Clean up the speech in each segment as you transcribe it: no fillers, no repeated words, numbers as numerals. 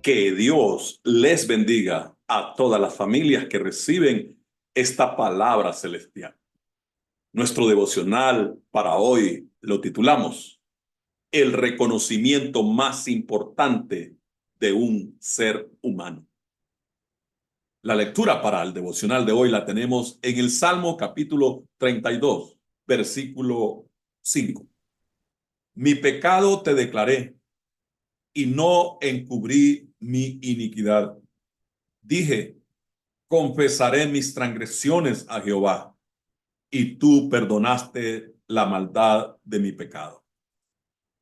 Que Dios les bendiga a todas las familias que reciben esta palabra celestial. Nuestro devocional para hoy lo titulamos El reconocimiento más importante de un ser humano. La lectura para el devocional de hoy la tenemos en el Salmo capítulo 32, versículo 5. Mi pecado te declaré y no encubrí mi iniquidad. Dije, confesaré mis transgresiones a Jehová, y tú perdonaste la maldad de mi pecado.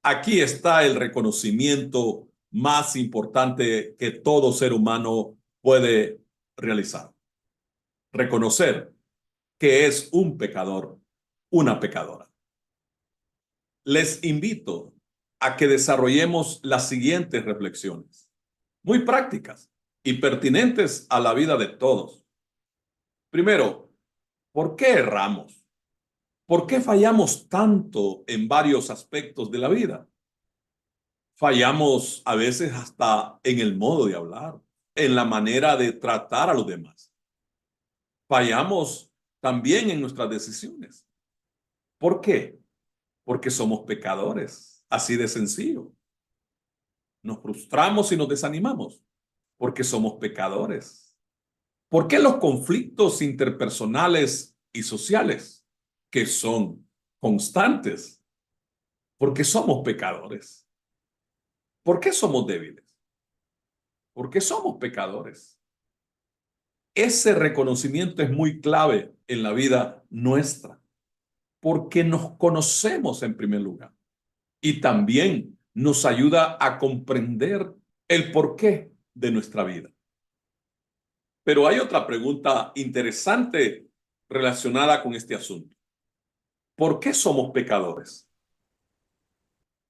Aquí está el reconocimiento más importante que todo ser humano puede realizar. Reconocer que es un pecador, una pecadora. Les invito a que desarrollemos las siguientes reflexiones, muy prácticas y pertinentes a la vida de todos. Primero, ¿por qué erramos? ¿Por qué fallamos tanto en varios aspectos de la vida? Fallamos a veces hasta en el modo de hablar, en la manera de tratar a los demás. Fallamos también en nuestras decisiones. ¿Por qué? Porque somos pecadores, así de sencillo. Nos frustramos y nos desanimamos porque somos pecadores. ¿Por qué los conflictos interpersonales y sociales, que son constantes? Porque somos pecadores. ¿Por qué somos débiles? Porque somos pecadores. Ese reconocimiento es muy clave en la vida nuestra, porque nos conocemos en primer lugar y también nos ayuda a comprender el porqué de nuestra vida. Pero hay otra pregunta interesante relacionada con este asunto. ¿Por qué somos pecadores?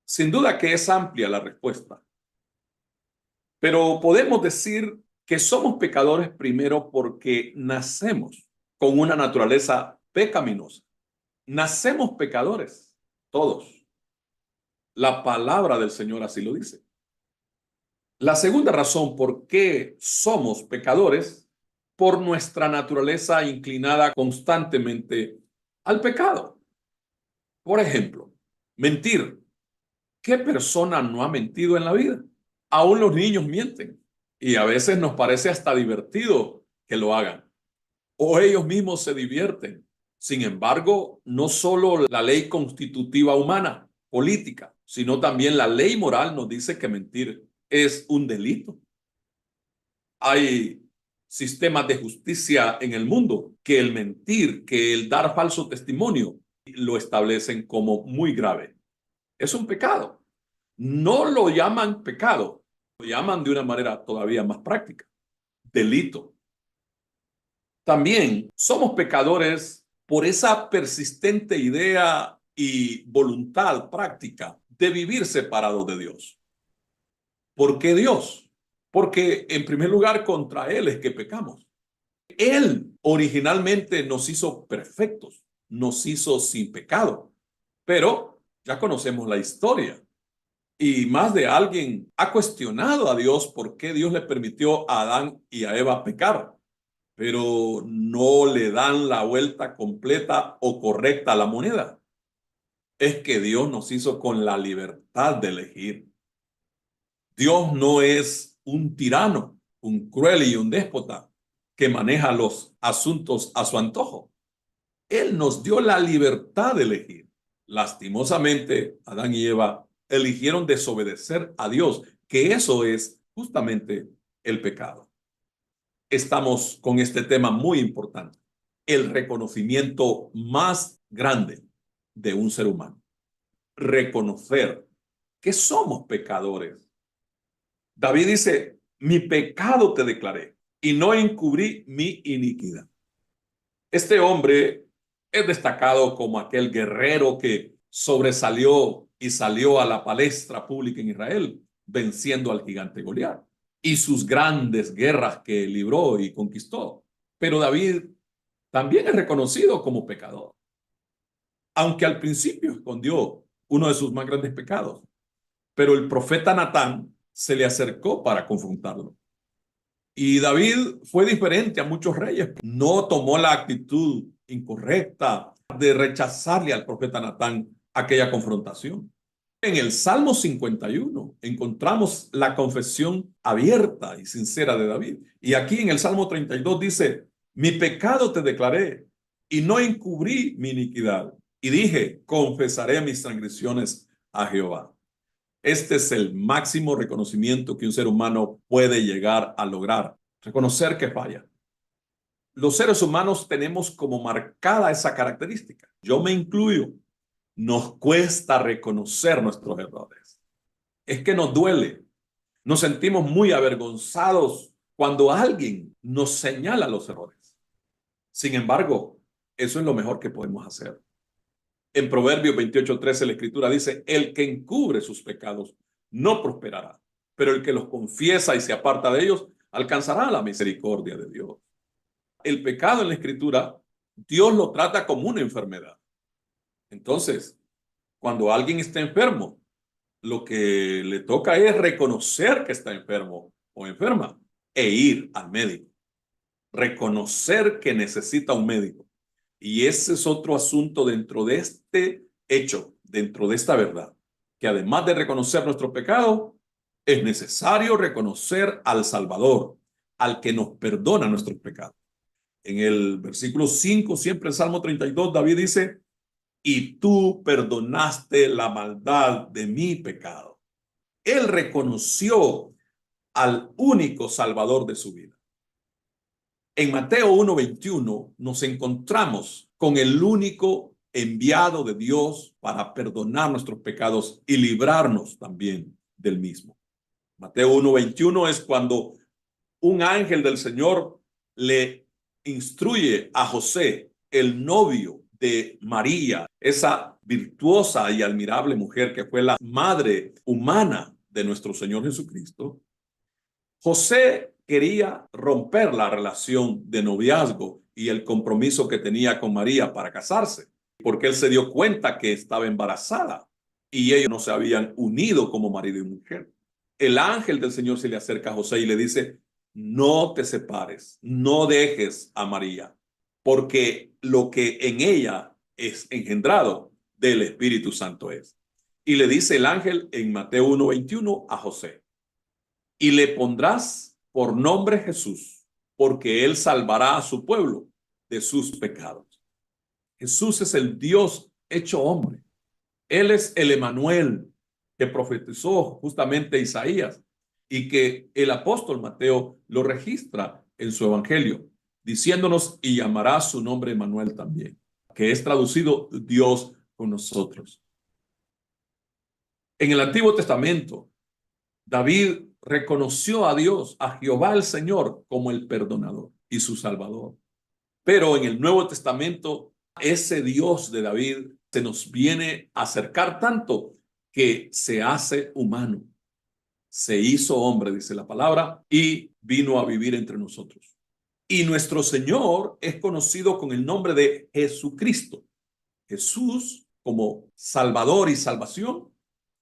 Sin duda que es amplia la respuesta, pero podemos decir que somos pecadores primero porque nacemos con una naturaleza pecaminosa. Nacemos pecadores, todos. La palabra del Señor así lo dice. La segunda razón por qué somos pecadores, por nuestra naturaleza inclinada constantemente al pecado. Por ejemplo, mentir. ¿Qué persona no ha mentido en la vida? Aún los niños mienten y a veces nos parece hasta divertido que lo hagan. O ellos mismos se divierten. Sin embargo, no solo la ley constitutiva humana, política, sino también la ley moral nos dice que mentir es un delito. Hay sistemas de justicia en el mundo que el mentir, que el dar falso testimonio, lo establecen como muy grave. Es un pecado. No lo llaman pecado, lo llaman de una manera todavía más práctica, delito. También somos pecadores por esa persistente idea y voluntad práctica de vivir separados de Dios. ¿Por qué Dios? Porque en primer lugar contra Él es que pecamos. Él originalmente nos hizo perfectos, nos hizo sin pecado, pero ya conocemos la historia. Y más de alguien ha cuestionado a Dios por qué Dios le permitió a Adán y a Eva pecar, pero no le dan la vuelta completa o correcta a la moneda. Es que Dios nos hizo con la libertad de elegir. Dios no es un tirano, un cruel y un déspota que maneja los asuntos a su antojo. Él nos dio la libertad de elegir. Lastimosamente, Adán y Eva eligieron desobedecer a Dios, que eso es justamente el pecado. Estamos con este tema muy importante, el reconocimiento más grande de un ser humano. Reconocer que somos pecadores. David dice, mi pecado te declaré y no encubrí mi iniquidad. Este hombre es destacado como aquel guerrero que sobresalió y salió a la palestra pública en Israel, venciendo al gigante Goliat y sus grandes guerras que libró y conquistó. Pero David también es reconocido como pecador, aunque al principio escondió uno de sus más grandes pecados. Pero el profeta Natán se le acercó para confrontarlo. Y David fue diferente a muchos reyes. No tomó la actitud incorrecta de rechazarle al profeta Natán aquella confrontación. En el Salmo 51 encontramos la confesión abierta y sincera de David. Y aquí en el Salmo 32 dice, mi pecado te declaré y no encubrí mi iniquidad. Y dije, confesaré mis transgresiones a Jehová. Este es el máximo reconocimiento que un ser humano puede llegar a lograr. Reconocer que falla. Los seres humanos tenemos como marcada esa característica. Yo me incluyo. Nos cuesta reconocer nuestros errores. Es que nos duele. Nos sentimos muy avergonzados cuando alguien nos señala los errores. Sin embargo, eso es lo mejor que podemos hacer. En Proverbios 28:13 la Escritura dice, el que encubre sus pecados no prosperará, pero el que los confiesa y se aparta de ellos alcanzará la misericordia de Dios. El pecado en la Escritura, Dios lo trata como una enfermedad. Entonces, cuando alguien está enfermo, lo que le toca es reconocer que está enfermo o enferma e ir al médico. Reconocer que necesita un médico. Y ese es otro asunto dentro de este hecho, dentro de esta verdad, que además de reconocer nuestro pecado, es necesario reconocer al Salvador, al que nos perdona nuestros pecados. En el versículo 5, siempre el Salmo 32, David dice, y tú perdonaste la maldad de mi pecado. Él reconoció al único Salvador de su vida. En Mateo 1:21 nos encontramos con el único enviado de Dios para perdonar nuestros pecados y librarnos también del mismo. Mateo 1:21 es cuando un ángel del Señor le instruye a José, el novio de María, esa virtuosa y admirable mujer que fue la madre humana de nuestro Señor Jesucristo. José quería romper la relación de noviazgo y el compromiso que tenía con María para casarse, porque él se dio cuenta que estaba embarazada y ellos no se habían unido como marido y mujer. El ángel del Señor se le acerca a José y le dice, no te separes, no dejes a María, porque lo que en ella es engendrado del Espíritu Santo es. Y le dice el ángel en Mateo 1:21 a José, y le pondrás por nombre Jesús, porque él salvará a su pueblo de sus pecados. Jesús es el Dios hecho hombre. Él es el Emanuel que profetizó justamente Isaías y que el apóstol Mateo lo registra en su evangelio, diciéndonos, y llamará su nombre Emanuel también, que es traducido Dios con nosotros. En el Antiguo Testamento, David reconoció a Dios, a Jehová el Señor, como el perdonador y su salvador. Pero en el Nuevo Testamento, ese Dios de David se nos viene a acercar tanto que se hace humano. Se hizo hombre, dice la palabra, y vino a vivir entre nosotros. Y nuestro Señor es conocido con el nombre de Jesucristo. Jesús como Salvador y salvación,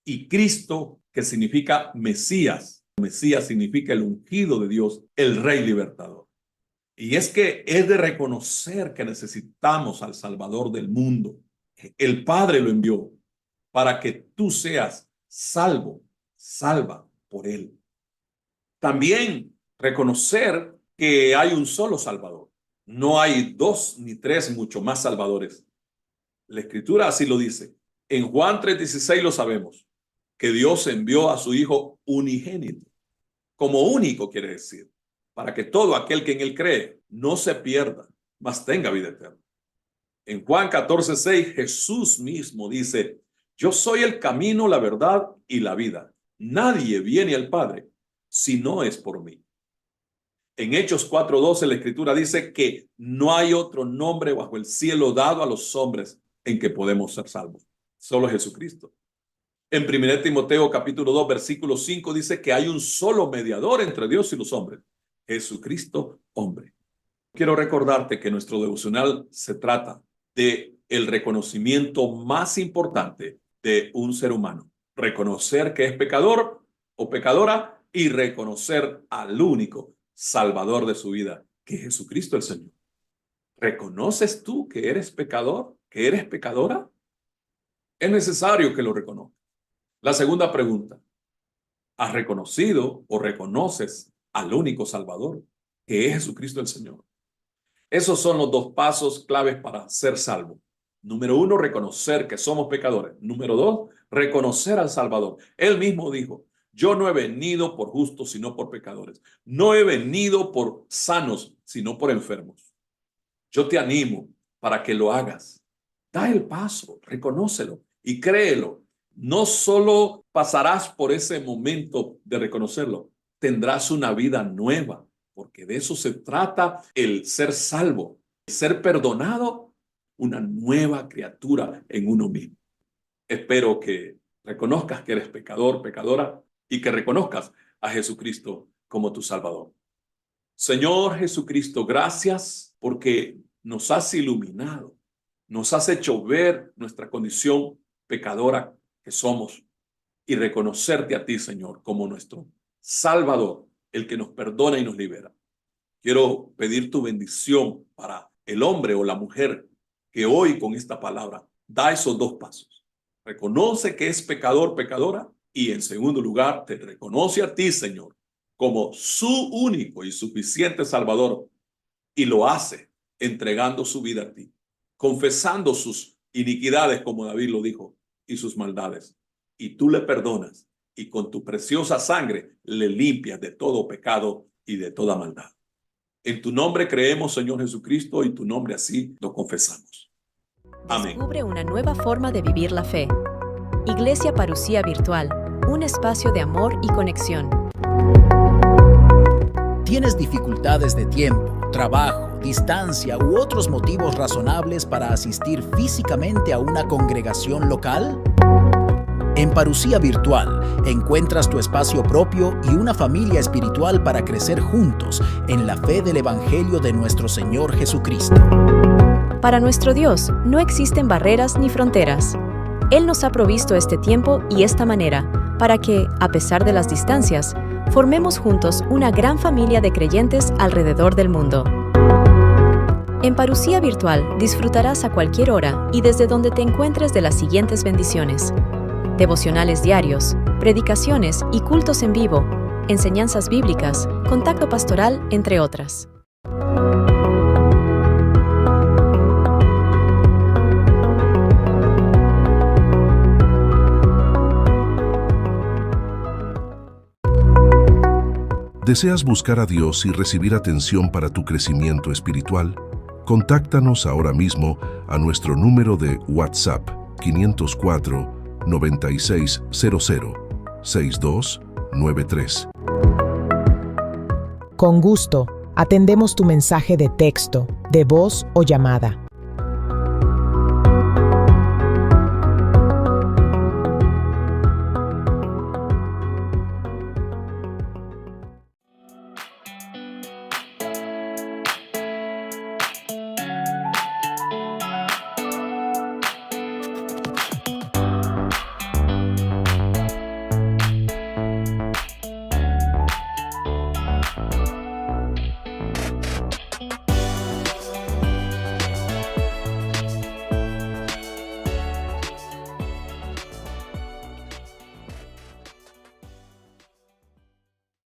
y Cristo, que significa Mesías. Mesías significa el ungido de Dios, el Rey libertador. Y es que es de reconocer que necesitamos al Salvador del mundo. El Padre lo envió para que tú seas salvo, salva por Él. También reconocer que hay un solo Salvador. No hay dos ni tres, mucho más salvadores. La Escritura así lo dice. En Juan 3:16 lo sabemos, que Dios envió a su Hijo unigénito. Como único quiere decir, para que todo aquel que en él cree no se pierda, mas tenga vida eterna. En Juan 14:6 Jesús mismo dice, yo soy el camino, la verdad y la vida. Nadie viene al Padre si no es por mí. En Hechos 4:12 la Escritura dice que no hay otro nombre bajo el cielo dado a los hombres en que podemos ser salvos. Solo Jesucristo. En 1 Timoteo capítulo 2 versículo 5 dice que hay un solo mediador entre Dios y los hombres, Jesucristo hombre. Quiero recordarte que nuestro devocional se trata de el reconocimiento más importante de un ser humano. Reconocer que es pecador o pecadora y reconocer al único Salvador de su vida, que es Jesucristo el Señor. ¿Reconoces tú que eres pecador, que eres pecadora? Es necesario que lo reconozcas. La segunda pregunta, ¿has reconocido o reconoces al único Salvador, que es Jesucristo el Señor? Esos son los dos pasos claves para ser salvo. Número 1, reconocer que somos pecadores. Número 2, reconocer al Salvador. Él mismo dijo, yo no he venido por justos, sino por pecadores. No he venido por sanos, sino por enfermos. Yo te animo para que lo hagas. Da el paso, reconócelo y créelo. No solo pasarás por ese momento de reconocerlo, tendrás una vida nueva, porque de eso se trata el ser salvo, el ser perdonado, una nueva criatura en uno mismo. Espero que reconozcas que eres pecador, pecadora, y que reconozcas a Jesucristo como tu Salvador. Señor Jesucristo, gracias porque nos has iluminado, nos has hecho ver nuestra condición pecadora que somos y reconocerte a ti, Señor, como nuestro Salvador, el que nos perdona y nos libera. Quiero pedir tu bendición para el hombre o la mujer que hoy con esta palabra da esos dos pasos. Reconoce que es pecador, pecadora, y en segundo lugar te reconoce a ti, Señor, como su único y suficiente Salvador, y lo hace entregando su vida a ti, confesando sus iniquidades, como David lo dijo, y sus maldades, y tú le perdonas, y con tu preciosa sangre le limpias de todo pecado y de toda maldad. En tu nombre creemos, Señor Jesucristo, y tu nombre así lo confesamos. Amén. Descubre una nueva forma de vivir la fe. Iglesia Parousia Virtual, un espacio de amor y conexión. ¿Tienes dificultades de tiempo, trabajo, distancia u otros motivos razonables para asistir físicamente a una congregación local? En Parousia Virtual encuentras tu espacio propio y una familia espiritual para crecer juntos en la fe del Evangelio de nuestro Señor Jesucristo. Para nuestro Dios no existen barreras ni fronteras. Él nos ha provisto este tiempo y esta manera para que, a pesar de las distancias, formemos juntos una gran familia de creyentes alrededor del mundo. En Parousia Virtual disfrutarás a cualquier hora y desde donde te encuentres de las siguientes bendiciones: devocionales diarios, predicaciones y cultos en vivo, enseñanzas bíblicas, contacto pastoral, entre otras. ¿Deseas buscar a Dios y recibir atención para tu crecimiento espiritual? Contáctanos ahora mismo a nuestro número de WhatsApp 504-9600-6293. Con gusto, atendemos tu mensaje de texto, de voz o llamada.